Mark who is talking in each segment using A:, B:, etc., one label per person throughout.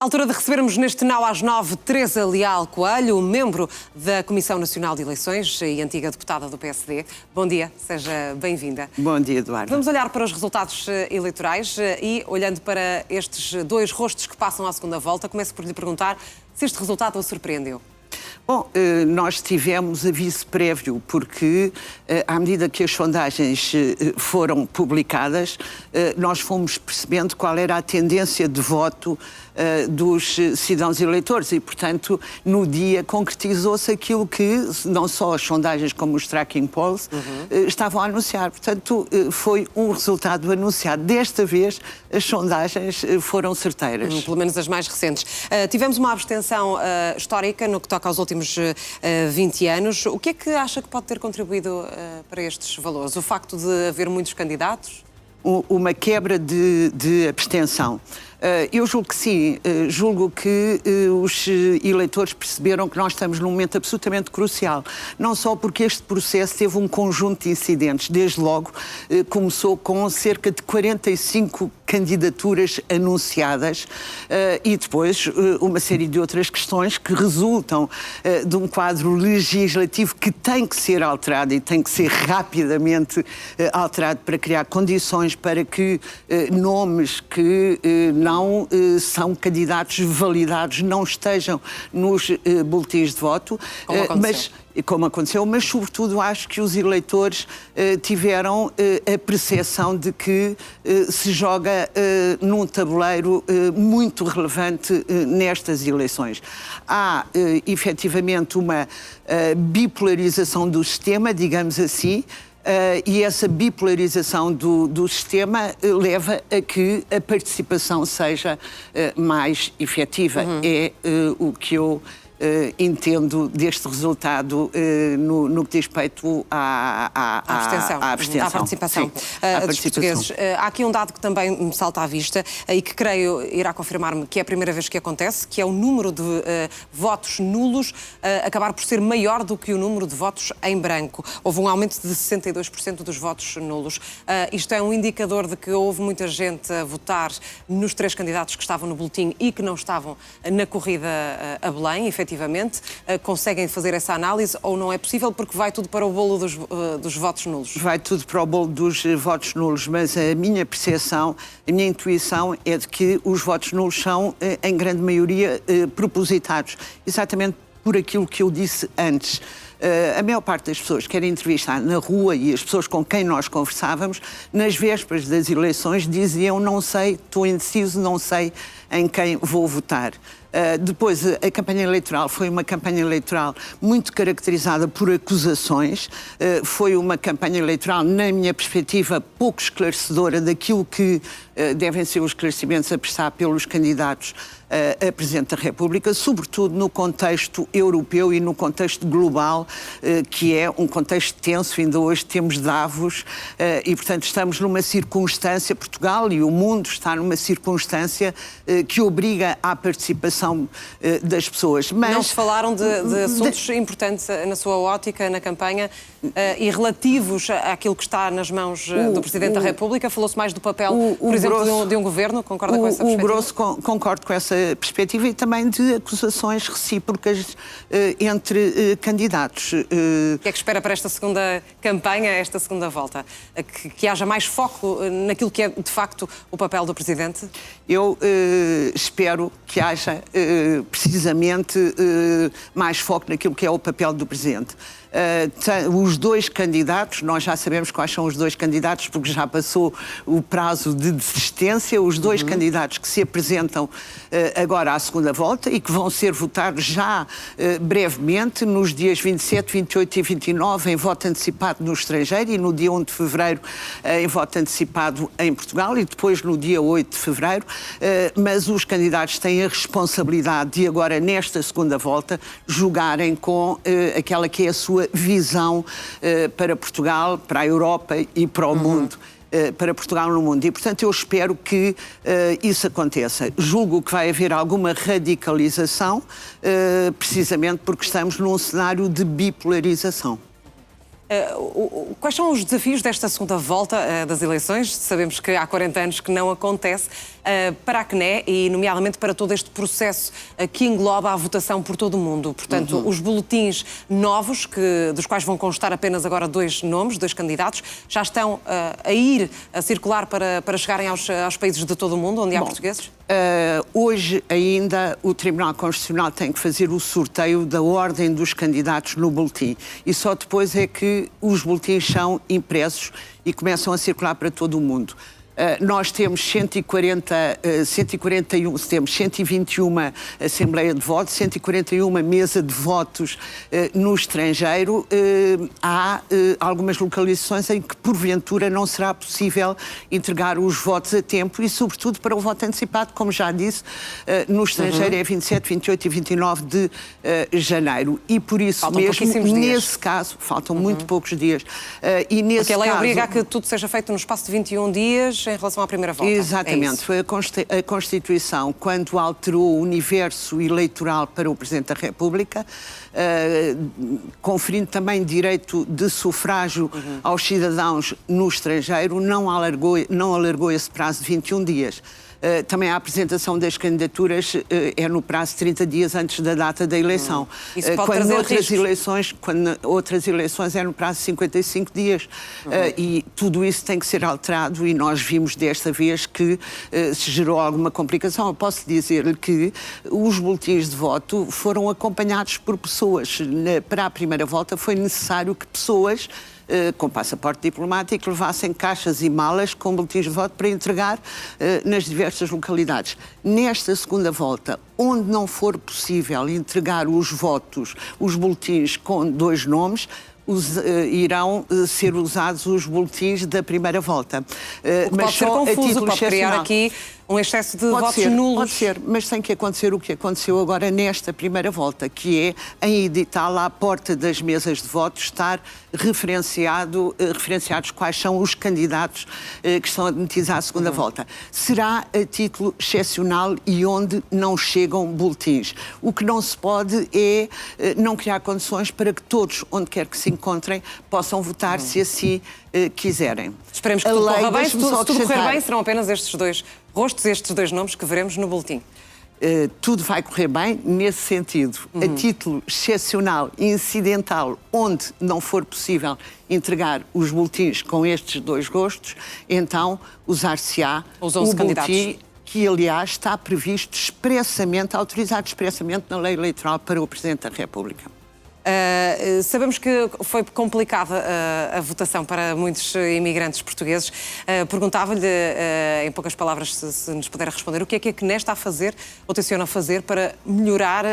A: À altura de recebermos neste Now às 9 Teresa Leal Coelho, membro da Comissão Nacional de Eleições e antiga deputada do PSD. Bom dia, seja bem-vinda.
B: Bom dia, Eduardo.
A: Vamos olhar para os resultados eleitorais e, olhando para estes dois rostos que passam à segunda volta, começo por lhe perguntar se este resultado o surpreendeu.
B: Bom, nós tivemos aviso prévio porque, à medida que as sondagens foram publicadas, nós fomos percebendo qual era a tendência de voto dos cidadãos eleitores e, portanto, no dia concretizou-se aquilo que não só as sondagens como os tracking polls estavam a anunciar. Portanto, foi um resultado anunciado. Desta vez, as sondagens foram certeiras.
A: Pelo menos as mais recentes. Tivemos uma abstenção histórica no que toca aos últimos 20 anos. O que é que acha que pode ter contribuído para estes valores? O facto de haver muitos candidatos?
B: Uma quebra de abstenção. Eu julgo que sim, julgo que os eleitores perceberam que nós estamos num momento absolutamente crucial, não só porque este processo teve um conjunto de incidentes, desde logo começou com cerca de 45 candidaturas anunciadas e depois uma série de outras questões que resultam de um quadro legislativo que tem que ser alterado e tem que ser rapidamente alterado para criar condições para que nomes que não são candidatos validados não estejam nos boletins de voto, como aconteceu, mas sobretudo acho que os eleitores tiveram a percepção de que se joga num tabuleiro muito relevante nestas eleições. Há efetivamente uma bipolarização do sistema, digamos assim, e essa bipolarização do sistema leva a que a participação seja mais efetiva. É o que eu entendo deste resultado no que diz respeito à abstenção.
A: À participação.
B: Sim, à
A: dos
B: participação.
A: Portugueses. Há aqui um dado que também me salta à vista e que creio irá confirmar-me que é a primeira vez que acontece, que é o número de votos nulos acabar por ser maior do que o número de votos em branco. Houve um aumento de 62% dos votos nulos. Isto é um indicador de que houve muita gente a votar nos três candidatos que estavam no boletim e que não estavam na corrida a Belém, efetivamente. Conseguem fazer essa análise ou não é possível porque vai tudo para o bolo dos votos nulos? Vai
B: tudo para o bolo dos votos nulos, mas a minha percepção, a minha intuição é de que os votos nulos são, em grande maioria, propositados, exatamente por aquilo que eu disse antes. A maior parte das pessoas que querem entrevistar na rua e as pessoas com quem nós conversávamos, nas vésperas das eleições, diziam não sei, estou indeciso, não sei em quem vou votar. Depois, a campanha eleitoral foi uma campanha eleitoral muito caracterizada por acusações, foi uma campanha eleitoral, na minha perspectiva, pouco esclarecedora daquilo que devem ser os esclarecimentos a prestar pelos candidatos a Presidente da República, sobretudo no contexto europeu e no contexto global, que é um contexto tenso. Ainda hoje temos Davos e, portanto, estamos numa circunstância, Portugal e o mundo está numa circunstância que obriga à participação das pessoas. Mas
A: não se falaram de assuntos importantes na sua ótica, na campanha, e relativos àquilo que está nas mãos do Presidente da República? Falou-se mais do papel, por exemplo, de um governo? Concorda com essa perspectiva?
B: O grosso concordo com essa perspectiva e também de acusações recíprocas entre candidatos.
A: O que é que espera para esta segunda campanha, esta segunda volta? Que haja mais foco naquilo que é, de facto, o papel do Presidente?
B: Eu espero que haja precisamente mais foco naquilo que é o papel do Presidente. Os dois candidatos, nós já sabemos quais são os dois candidatos porque já passou o prazo de desistência, os dois candidatos que se apresentam agora à segunda volta e que vão ser votados já brevemente nos dias 27, 28 e 29 em voto antecipado no estrangeiro e no dia 1 de fevereiro em voto antecipado em Portugal e depois no dia 8 de fevereiro, mas os candidatos têm a responsabilidade de agora nesta segunda volta jogarem com aquela que é a sua visão para Portugal, para a Europa e para o mundo. Para Portugal no mundo. E, portanto, eu espero que isso aconteça. Julgo que vai haver alguma radicalização, precisamente porque estamos num cenário de bipolarização.
A: Quais são os desafios desta segunda volta das eleições? Sabemos que há 40 anos que não acontece para a CNE e, nomeadamente, para todo este processo que engloba a votação por todo o mundo. Portanto, os boletins novos, dos quais vão constar apenas agora 2 nomes, 2 candidatos, já estão a circular para chegarem aos países de todo o mundo, onde há portugueses?
B: Hoje ainda o Tribunal Constitucional tem que fazer o sorteio da ordem dos candidatos no boletim e só depois é que os boletins são impressos e começam a circular para todo o mundo. Nós temos 121 Assembleia de Votos, 141 mesa de votos no estrangeiro. Há algumas localizações em que, porventura, não será possível entregar os votos a tempo e, sobretudo, para o voto antecipado, como já disse, no estrangeiro é 27, 28 e 29 de janeiro. E, por isso
A: faltam
B: mesmo,
A: pouquíssimos dias.
B: nesse caso, faltam muito poucos dias. E nesse
A: Porque a lei
B: caso,
A: obriga a que tudo seja feito no espaço de 21 dias em relação à primeira volta.
B: Exatamente. Foi a Constituição, quando alterou o universo eleitoral para o Presidente da República, conferindo também direito de sufrágio aos cidadãos no estrangeiro, não alargou esse prazo de 21 dias. Também a apresentação das candidaturas é no prazo de 30 dias antes da data da eleição.
A: Isso pode
B: quando
A: trazer
B: outras eleições é no prazo de 55 dias. E tudo isso tem que ser alterado e nós vimos desta vez que se gerou alguma complicação. Eu posso dizer-lhe que os boletins de voto foram acompanhados por pessoas. Para a primeira volta foi necessário que pessoas com passaporte diplomático levassem caixas e malas com boletins de voto para entregar nas diversas localidades. Nesta segunda volta, onde não for possível entregar os votos, os boletins com 2 nomes, irão ser usados os boletins da primeira volta.
A: Pode ser confuso, pode criar aqui um excesso de votos nulos.
B: Pode ser, mas tem que acontecer o que aconteceu agora nesta primeira volta, que é em edital à porta das mesas de votos estar referenciados quais são os candidatos que estão admitidos à segunda volta. Será a título excepcional e onde não chegam boletins. O que não se pode é não criar condições para que todos, onde quer que se encontrem, possam votar se assim quiserem.
A: Esperemos que tudo corra bem. Se tudo correr bem, serão apenas estes 2 rostos, estes 2 nomes que veremos no boletim.
B: Tudo vai correr bem nesse sentido. A título excepcional e incidental, onde não for possível entregar os boletins com estes 2 rostos, então usar-se-á o boletim que, aliás, está previsto expressamente, autorizado expressamente na lei eleitoral para o Presidente da República.
A: Sabemos que foi complicada a votação para muitos imigrantes portugueses. Perguntava-lhe, em poucas palavras, se nos puder responder, o que é a CNE está a fazer, ou tenciona fazer, para melhorar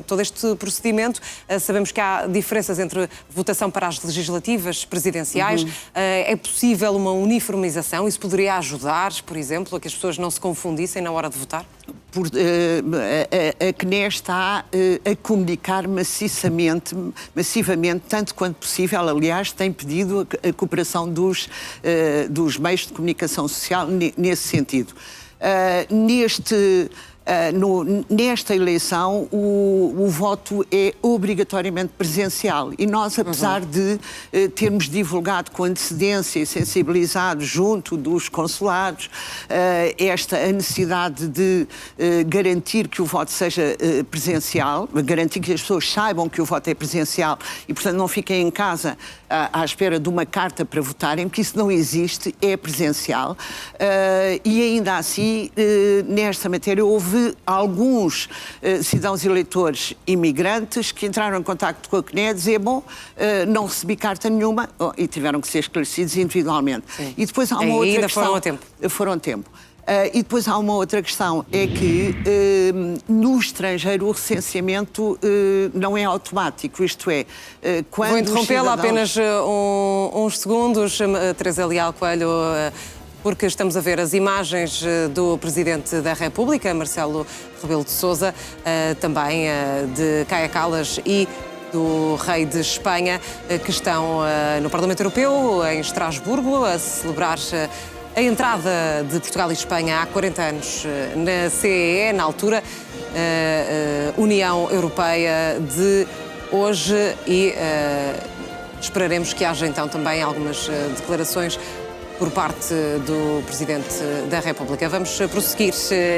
A: todo este procedimento. Sabemos que há diferenças entre votação para as legislativas, presidenciais. É possível uma uniformização? Isso poderia ajudar, por exemplo, a que as pessoas não se confundissem na hora de votar?
B: A CNE está a comunicar massivamente, tanto quanto possível. Aliás, tem pedido a cooperação dos meios de comunicação social nesse sentido. Nesta eleição, o voto é obrigatoriamente presencial e nós, apesar de termos divulgado com antecedência e sensibilizado junto dos consulados a necessidade de garantir que o voto seja presencial, garantir que as pessoas saibam que o voto é presencial e, portanto, não fiquem em casa à espera de uma carta para votarem, porque isso não existe, é presencial. E ainda assim, nesta matéria, houve alguns cidadãos eleitores imigrantes que entraram em contacto com a CNE a dizer, não recebi carta nenhuma, e tiveram que ser esclarecidos individualmente.
A: Sim.
B: E depois há uma outra
A: ainda
B: questão.
A: Foram a tempo.
B: Foram a tempo. E depois há uma outra questão, é que no estrangeiro o recenseamento não é automático, isto é, quando
A: Vou interrompê-la
B: cidadãos...
A: apenas uns segundos, Teresa Leal Coelho, porque estamos a ver as imagens do Presidente da República, Marcelo Rebelo de Sousa, também de Kaia Kallas e do Rei de Espanha, que estão no Parlamento Europeu, em Estrasburgo, a celebrar a entrada de Portugal e Espanha há 40 anos na CEE, na altura, União Europeia de hoje, e esperaremos que haja então também algumas declarações por parte do Presidente da República. Vamos prosseguir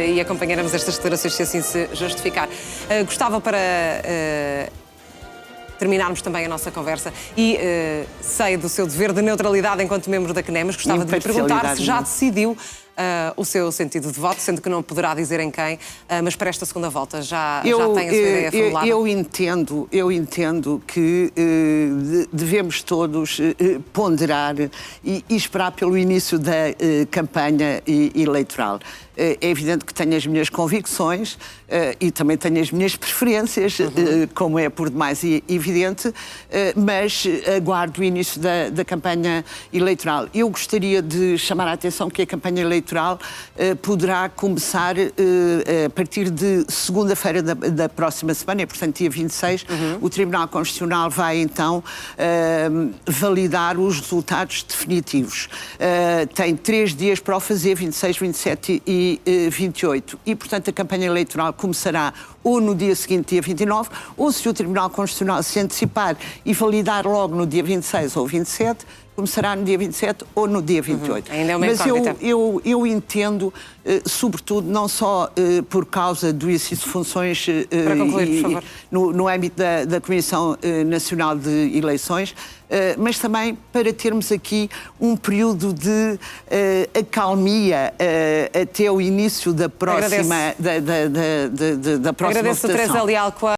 A: e acompanharemos estas declarações se assim se justificar. Gostava para terminarmos também a nossa conversa e sei do seu dever de neutralidade enquanto membro da CNE, mas gostava de lhe perguntar se já decidiu o seu sentido de voto, sendo que não poderá dizer em quem, mas para esta segunda volta já tem a sua ideia formulada?
B: Eu entendo que devemos todos ponderar e esperar pelo início da campanha eleitoral. É evidente que tenho as minhas convicções e também tenho as minhas preferências, como é por demais evidente, mas aguardo o início da campanha eleitoral. Eu gostaria de chamar a atenção que a campanha eleitoral poderá começar a partir de segunda-feira da próxima semana, e, portanto, dia 26, o Tribunal Constitucional vai então validar os resultados definitivos. Tem 3 dias para o fazer, 26, 27 e 28. E, portanto, a campanha eleitoral começará ou no dia seguinte, dia 29, ou se o Tribunal Constitucional se antecipar e validar logo no dia 26 ou 27, começará no dia 27 ou no dia 28.
A: Ainda é uma
B: Mas
A: incógnita.
B: eu entendo, sobretudo, não só por causa do exercício de funções
A: Para concluir, por favor.
B: no âmbito da Comissão Nacional de Eleições, mas também para termos aqui um período de acalmia até o início da próxima, da próxima
A: Agradeço a
B: votação.
A: Teresa Leal com a